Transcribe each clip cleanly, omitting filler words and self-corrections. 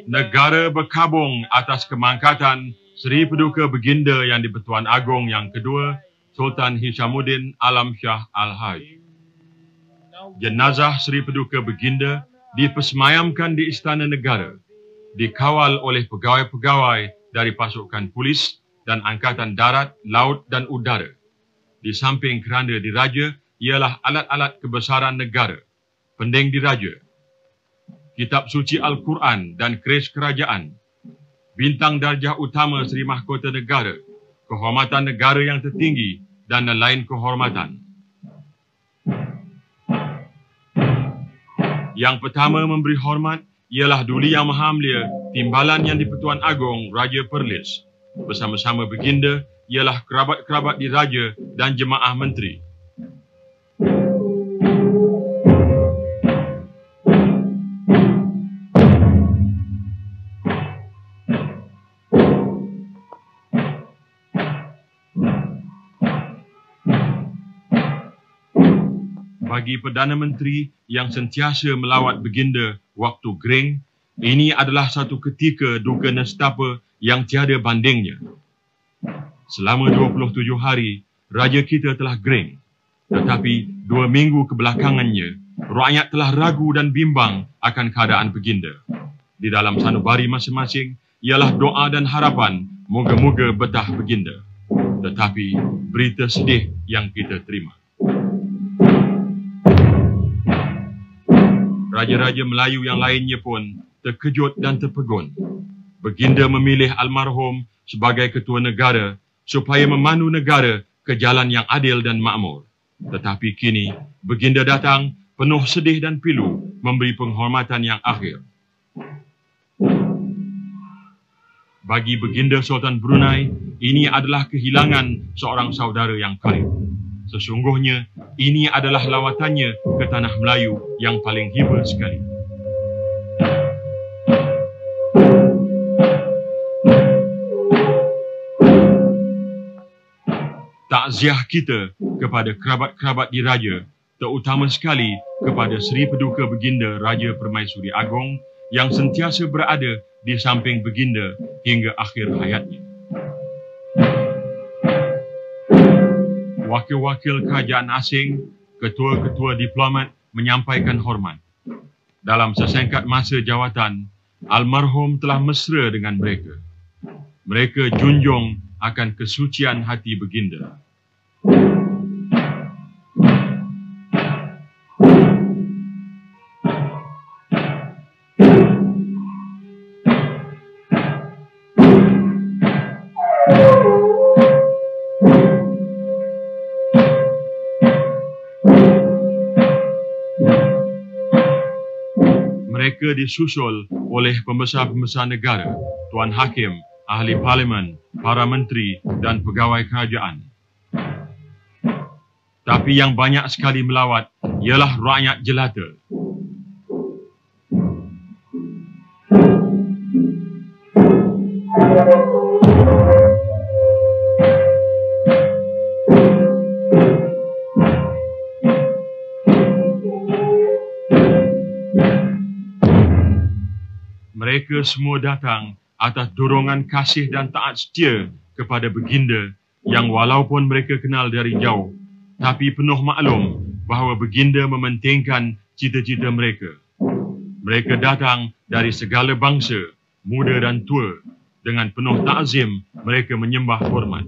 Negara berkabung atas kemangkatan Seri Paduka Baginda Yang di-Pertuan Agong yang kedua, Sultan Hishamuddin Alam Shah Al-Haj. Jenazah Seri Paduka Baginda dipersemayamkan di Istana Negara, dikawal oleh pegawai-pegawai dari pasukan polis dan Angkatan Darat, Laut dan Udara. Di samping keranda diraja ialah alat-alat kebesaran negara, pending diraja, kitab suci Al-Quran dan keris kerajaan, bintang darjah utama Seri Mahkota Negara, kehormatan negara yang tertinggi dan lain kehormatan. Yang pertama memberi hormat ialah Duli Yang Maha Mulia Timbalan Yang di-Pertuan Agong Raja Perlis. Bersama-sama Baginda ialah kerabat-kerabat diraja dan jemaah menteri. Bagi Perdana Menteri yang sentiasa melawat Baginda waktu gering, ini adalah satu ketika duka nestapa yang tiada bandingnya. Selama 27 hari, Raja kita telah gering. Tetapi 2 minggu kebelakangannya, rakyat telah ragu dan bimbang akan keadaan Baginda. Di dalam sanubari masing-masing ialah doa dan harapan moga-moga betah Baginda. Tetapi berita sedih yang kita terima. Raja-raja Melayu yang lainnya pun terkejut dan terpegun. Baginda memilih almarhum sebagai ketua negara supaya memandu negara ke jalan yang adil dan makmur. Tetapi kini, Baginda datang penuh sedih dan pilu memberi penghormatan yang akhir. Bagi Baginda Sultan Brunei, ini adalah kehilangan seorang saudara yang karib. Sesungguhnya, ini adalah lawatannya ke tanah Melayu yang paling hiba sekali. Takziah kita kepada kerabat-kerabat diraja, terutama sekali kepada Seri Paduka Baginda Raja Permaisuri Agong yang sentiasa berada di samping Baginda hingga akhir hayatnya. Wakil-wakil kerajaan asing, ketua-ketua diplomat menyampaikan hormat. Dalam sesingkat masa jawatan, almarhum telah mesra dengan mereka. Mereka junjung akan kesucian hati Baginda. Mereka disusul oleh pembesar-pembesar negara, Tuan Hakim, ahli parlimen, para menteri dan pegawai kerajaan. Tapi yang banyak sekali melawat ialah rakyat jelata. Mereka semua datang atas dorongan kasih dan taat setia kepada Baginda yang walaupun mereka kenal dari jauh, tapi penuh maklum bahawa Baginda mementingkan cita-cita mereka. Mereka datang dari segala bangsa, muda dan tua. Dengan penuh takzim, mereka menyembah hormat.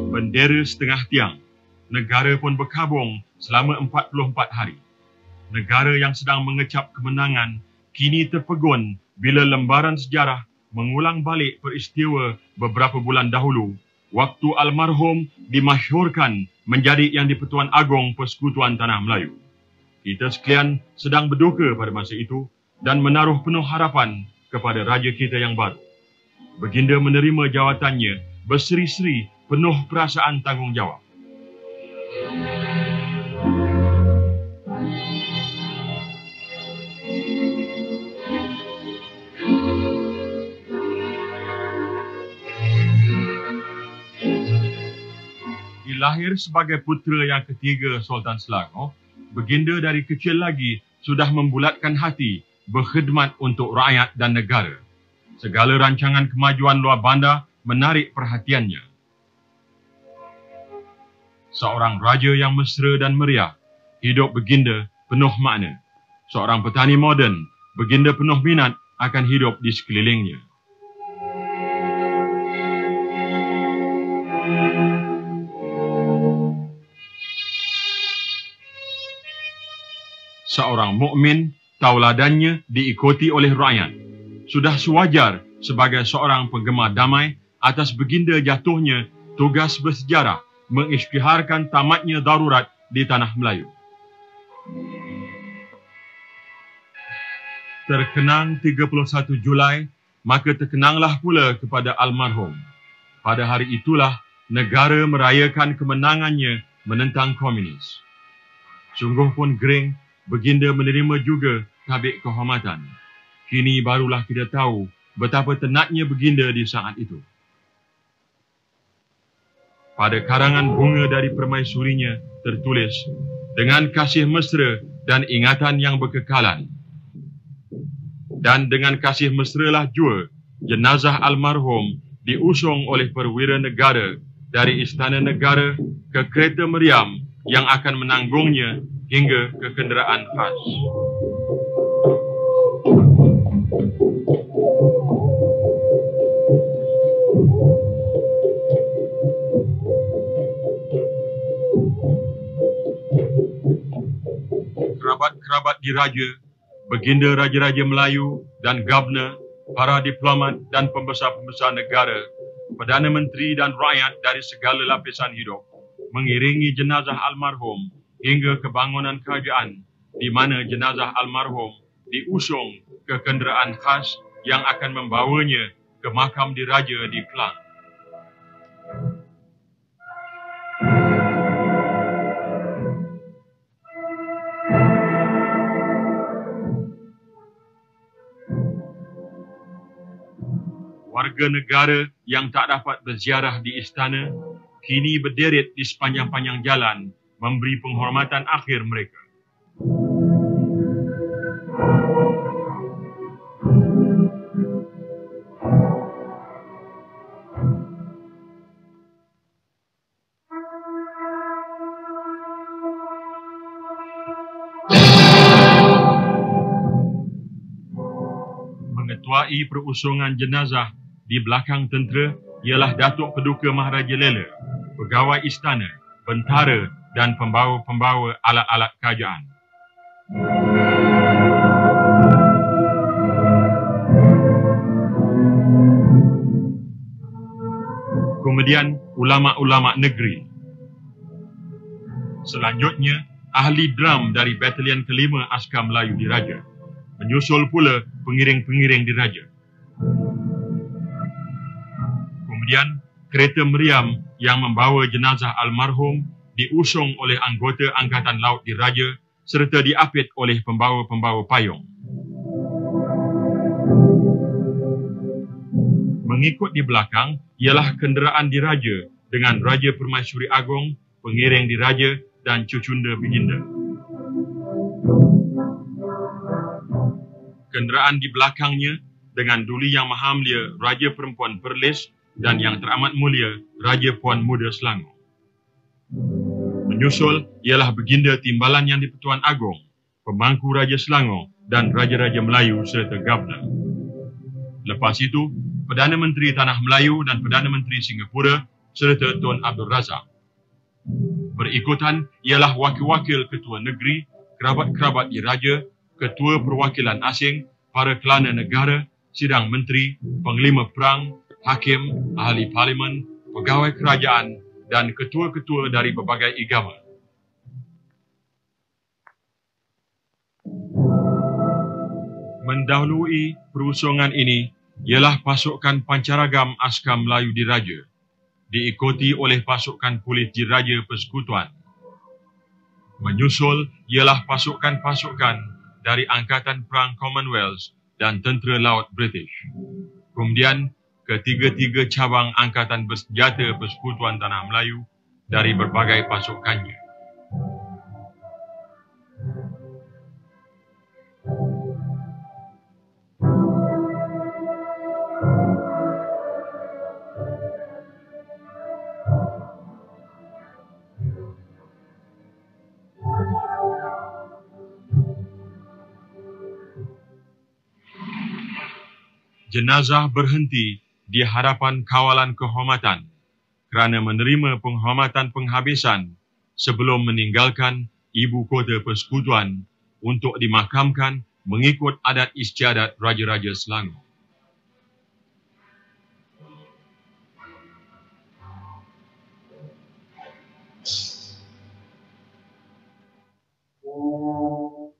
Bendera setengah tiang, negara pun berkabung selama 44 hari. negara yang sedang mengecap kemenangan kini terpegun bila lembaran sejarah mengulang balik peristiwa beberapa bulan dahulu waktu almarhum dimasyhurkan menjadi Yang di-Pertuan Agong Persekutuan Tanah Melayu. Kita sekalian sedang berduka pada masa itu dan menaruh penuh harapan kepada raja kita yang baru. Baginda menerima jawatannya berseri-seri penuh perasaan tanggungjawab. Dilahir sebagai putera yang ketiga Sultan Selangor, Baginda dari kecil lagi sudah membulatkan hati berkhidmat untuk rakyat dan negara. Segala rancangan kemajuan luar bandar menarik perhatiannya. Seorang raja yang mesra dan meriah, hidup Baginda penuh makna. Seorang petani moden, Baginda penuh minat akan hidup di sekelilingnya. Seorang mukmin, tauladannya diikuti oleh rakyat. Sudah sewajar sebagai seorang penggemar damai atas Baginda jatuhnya tugas bersejarah mengisytiharkan tamatnya darurat di Tanah Melayu. Terkenang 31 Julai, maka terkenanglah pula kepada almarhum. Pada hari itulah negara merayakan kemenangannya menentang komunis. Sungguh pun gering, Baginda menerima juga tabik kehormatan. Kini barulah kita tahu betapa tenatnya Baginda di saat itu. Pada karangan bunga dari permaisurinya tertulis, dengan kasih mesra dan ingatan yang berkekalan. Dan dengan kasih mesralah jua jenazah almarhum diusung oleh perwira negara dari Istana Negara ke kereta meriam yang akan menanggungnya hingga ke kenderaan khas. Kerabat-kerabat diraja, baginda raja-raja Melayu dan Governor, para diplomat dan pembesar-pembesar negara, Perdana Menteri dan rakyat dari segala lapisan hidup mengiringi jenazah almarhum hingga ke bangunan kerajaan di mana jenazah almarhum diusung ke kenderaan khas yang akan membawanya ke makam diraja di Klang. Warga negara yang tak dapat berziarah di istana kini berderet di sepanjang-panjang jalan memberi penghormatan akhir mereka. Mengetuai perusungan jenazah di belakang tentera ialah Datuk Paduka Maharaja Lela, pegawai istana, bentara dan pembawa-pembawa alat-alat kerajaan. Kemudian ulama-ulama negeri. Selanjutnya, ahli drum dari Batalion ke-5 Askar Melayu Diraja. Menyusul pula pengiring-pengiring diraja. Kemudian, kereta meriam yang membawa jenazah almarhum diusung oleh anggota Angkatan Laut Diraja serta diapit oleh pembawa-pembawa payung. Mengikut di belakang ialah kenderaan diraja dengan Raja Permaisuri Agong, pengiring diraja dan cucunda baginda. Kenderaan di belakangnya dengan Duli Yang Maha Mulia Raja Perempuan Perlis dan Yang Teramat Mulia Raja Puan Muda Selangor. Menyusul ialah Baginda Timbalan Yang di-Pertuan Agong, Pemangku Raja Selangor dan Raja-Raja Melayu serta Governor. Lepas itu, Perdana Menteri Tanah Melayu dan Perdana Menteri Singapura serta Tun Abdul Razak. Berikutan ialah wakil-wakil Ketua Negeri, kerabat-kerabat diraja, ketua perwakilan asing, para kelana negara, sidang menteri, panglima perang, hakim, ahli parlimen, pegawai kerajaan dan ketua-ketua dari berbagai agama. Mendahului perusungan ini ialah pasukan pancaragam askar Melayu Diraja, diikuti oleh pasukan polis Diraja Persekutuan. Menyusul ialah pasukan-pasukan dari Angkatan Perang Commonwealth dan Tentera Laut British. Kemudian, ketiga-tiga cabang Angkatan Bersenjata Persekutuan Tanah Melayu dari berbagai pasukannya. Jenazah berhenti di hadapan kawalan kehormatan kerana menerima penghormatan penghabisan sebelum meninggalkan ibu kota persekutuan untuk dimakamkan mengikut adat istiadat Raja-Raja Selangor.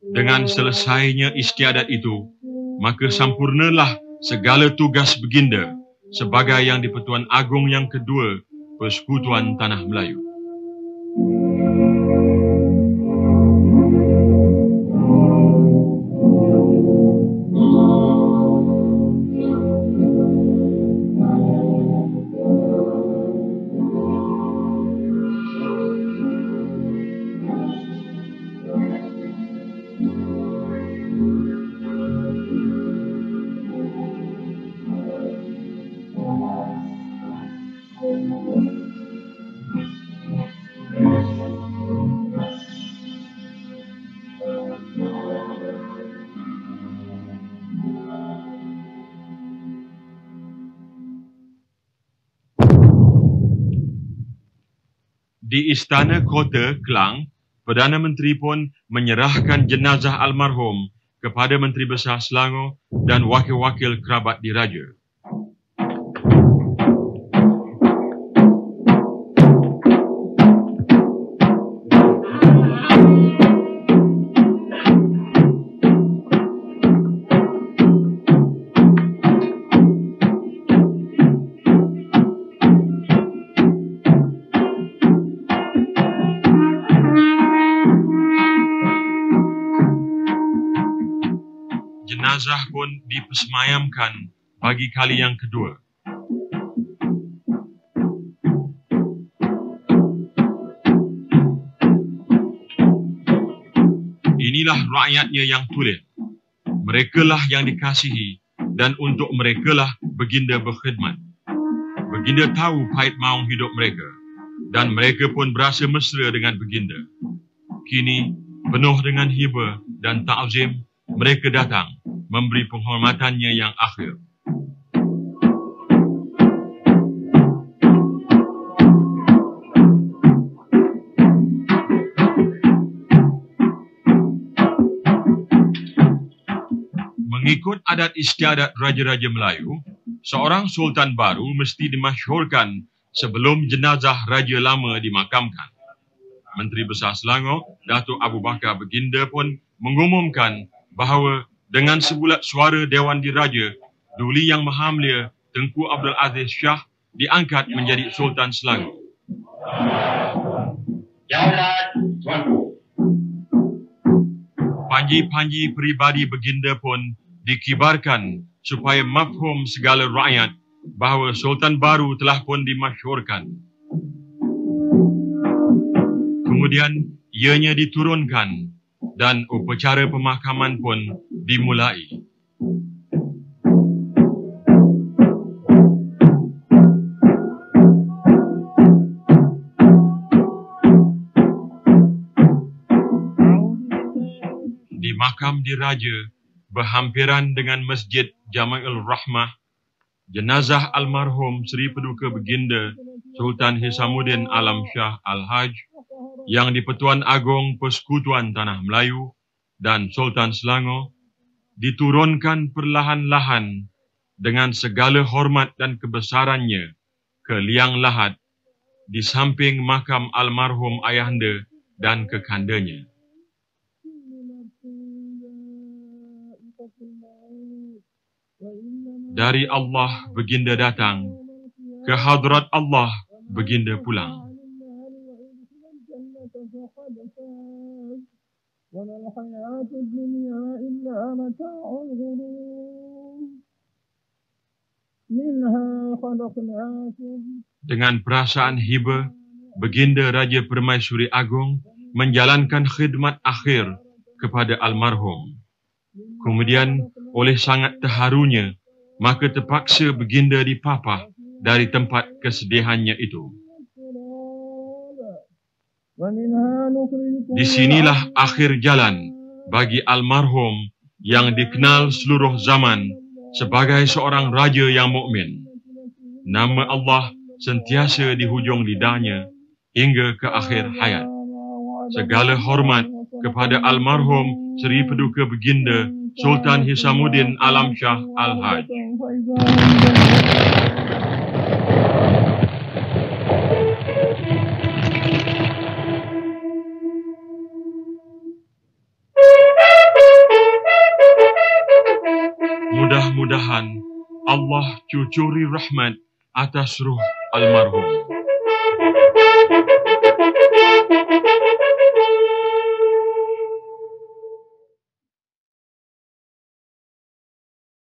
Dengan selesainya istiadat itu, maka sampurnalah segala tugas baginda sebagai Yang di-Pertuan Agong yang kedua Persekutuan Tanah Melayu. Di Istana Kota Klang, Perdana Menteri pun menyerahkan jenazah almarhum kepada Menteri Besar Selangor dan wakil-wakil kerabat diraja. Jenazah pun dipersemayamkan bagi kali yang kedua. Inilah rakyatnya yang tulen. Merekalah yang dikasihi dan untuk merekalah baginda berkhidmat. Baginda tahu pahit maung hidup mereka dan mereka pun berasa mesra dengan baginda. Kini, penuh dengan hiba dan ta'zim, mereka datang memberi penghormatannya yang akhir. Mengikut adat istiadat Raja-Raja Melayu, seorang Sultan baru mesti dimasyhurkan sebelum jenazah Raja lama dimakamkan. Menteri Besar Selangor, Datuk Abu Bakar Baginda pun mengumumkan bahawa dengan sebulat suara Dewan Diraja, Duli Yang Maha Mulia Tengku Abdul Aziz Shah diangkat menjadi Sultan Selangor. Panji-panji peribadi baginda pun dikibarkan supaya mafhum segala rakyat bahawa Sultan baru telah pun dimasyhurkan. Kemudian ianya diturunkan dan upacara pemakaman pun dimulai. Di makam diraja berhampiran dengan Masjid Jami'ul Rahmah, jenazah almarhum Seri Paduka Baginda Sultan Hisamuddin Alam Shah Al-Haj Yang di-Pertuan Agong Persekutuan Tanah Melayu dan Sultan Selangor diturunkan perlahan-lahan dengan segala hormat dan kebesarannya ke liang lahat di samping makam almarhum ayahanda dan kekandanya. Dari Allah baginda datang, ke hadrat Allah baginda pulang. Dengan perasaan hiba, baginda Raja Permaisuri Agong menjalankan khidmat akhir kepada almarhum. Kemudian, oleh sangat terharunya, maka terpaksa baginda dipapah dari tempat kesedihannya itu. Di sinilah akhir jalan bagi almarhum yang dikenal seluruh zaman sebagai seorang raja yang mukmin. Nama Allah sentiasa di hujung lidahnya hingga ke akhir hayat. Segala hormat kepada almarhum Seri Paduka Baginda Sultan Hisamuddin Alam Shah Al-Haj. Mudah-mudahan Allah cucuri rahmat atas ruh almarhum.